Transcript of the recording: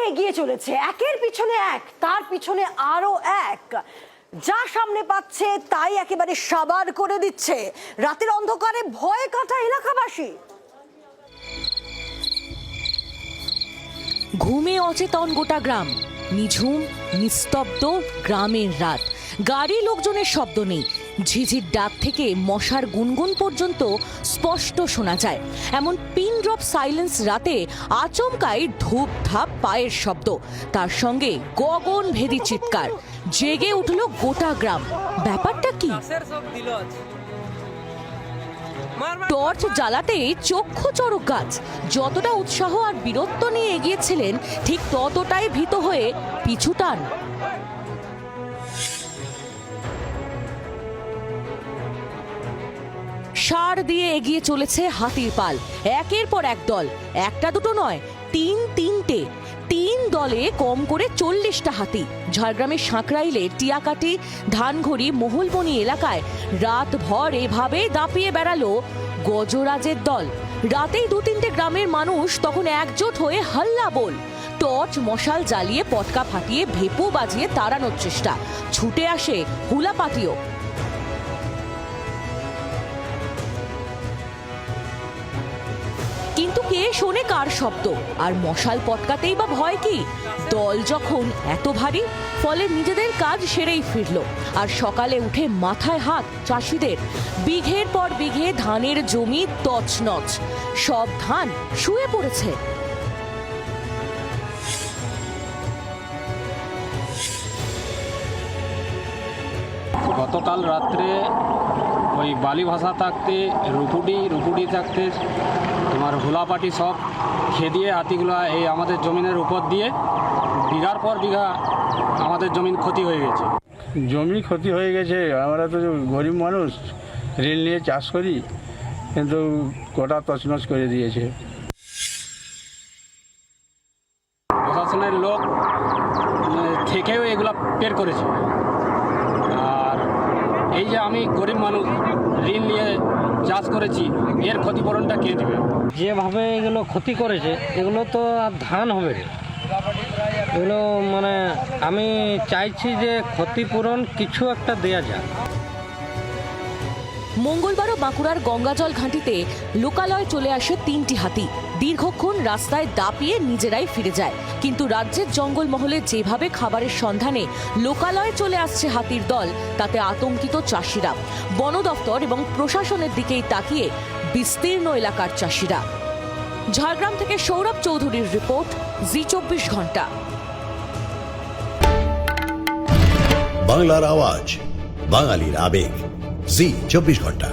এগিয়ে চলেছে, একের পিছনে এক, তার পিছনে আরো এক। যা সামনে পাচ্ছে তাই একেবারে সাবার করে দিচ্ছে। রাতের অন্ধকারে ভয়ে কাটা এলাকাবাসী। ঘুমে অচেতন গোটা গ্রাম, নিঝুম নিস্তব্ধ গ্রামের রাত। গাড়ি লোকজনের শব্দ নেই, ঝিঝির ডাক থেকে মশার গুনগুন পর্যন্ত স্পষ্ট শোনা যায়। এমন পিন ড্রপ সাইলেন্স রাতে আচমকাই ধূপ ধাপ পায়ের শব্দ, তার সঙ্গে গগন ভেদি চিৎকার। জেগে উঠল গোটা গ্রাম। ব্যাপারটা কি? টর্চ জ্বালাতে চক্ষু চড়ক গাছ। যতটা উৎসাহ আর বীরত্ব নিয়ে এগিয়েছিলেন, ঠিক ততটাই ভীত হয়ে পিছু টান। সার দিয়ে এগিয়ে চলেছে হাতির পাল। একের পর এক দল, একটা দুটো নয়, তিনটে। তিন দলে কম করে 40টা হাতি। ঝাড়গ্রামের সাঁকরাইলে টিয়াকাটি, ধানঘড়ি, মহুলবনি এলাকায় রাতভর এভাবে দাপিয়ে বেড়ালো গজরাজের দল। রাতেই 2-3টে গ্রামের মানুষ তখন একজোট হয়ে হাল্লা বল। টর্চ মশাল জ্বালিয়ে পটকা ফাটিয়ে ভেপু বাজিয়ে তাড়ানোর চেষ্টা। ছুটে আসে হুলাপাটিও। কিন্তু কে শোনে কার শব্দ? আর মশাল পটকাতেই বা ভয় কি? দল যখন এত ভারী, ফলে নিজেদের কাজ সেরেই ফিরল। আর সকালে উঠে মাথায় হাত চাষিদের। বিঘের পর বিঘে ধানের জমি তছনছ, সব ধান শুয়ে পড়েছে। গতকাল রাত্রে ওই বালি ভাষা থাকতে রুপুডি থাকতে তোমার হুলাপাটি সব খেদিয়ে হাতিগুলো এই আমাদের জমিনের উপর দিয়ে বিঘার পর বিঘা আমাদের জমিন ক্ষতি হয়ে গেছে। জমি ক্ষতি হয়ে গেছে। আমরা তো গরিব মানুষ, ঋণ নিয়ে চাষ করি, কিন্তু গোটা তছনছ করে দিয়েছে। প্রশাসনের লোক থেকেও এগুলা বের করেছে। আর এই যে আমি গরিব মানুষ, ঋণ নিয়ে চাষ করেছি, এর ক্ষতিপূরণটা কে দেবে? যেভাবে এগুলো ক্ষতি করেছে, এগুলো তো আর ধান হবে না। এগুলো মানে আমি চাইছি যে ক্ষতিপূরণ কিছু একটা দেয়া যায়। মঙ্গলবারও বাঁকুড়ার গঙ্গাজল ঘাঁটিতে লোকালয়ে চলে আসে 3টি হাতি। দীর্ঘক্ষণ রাস্তায় দাপিয়ে নিজেরাই ফিরে যায়। কিন্তু রাজ্যের জঙ্গলমহলে যেভাবে খাবারের সন্ধানে লোকালয়ে চলে আসছে হাতির দল, তাতে আতঙ্কিত চাষিরা। বন দফতর এবং প্রশাসনের দিকেই তাকিয়ে বিস্তীর্ণ এলাকার চাষিরা। ঝাড়গ্রাম থেকে সৌরভ চৌধুরীর রিপোর্ট, জি24 ঘন্টা। বাংলার আওয়াজ, বাঙালির আবেগ, জি24 ঘন্টা।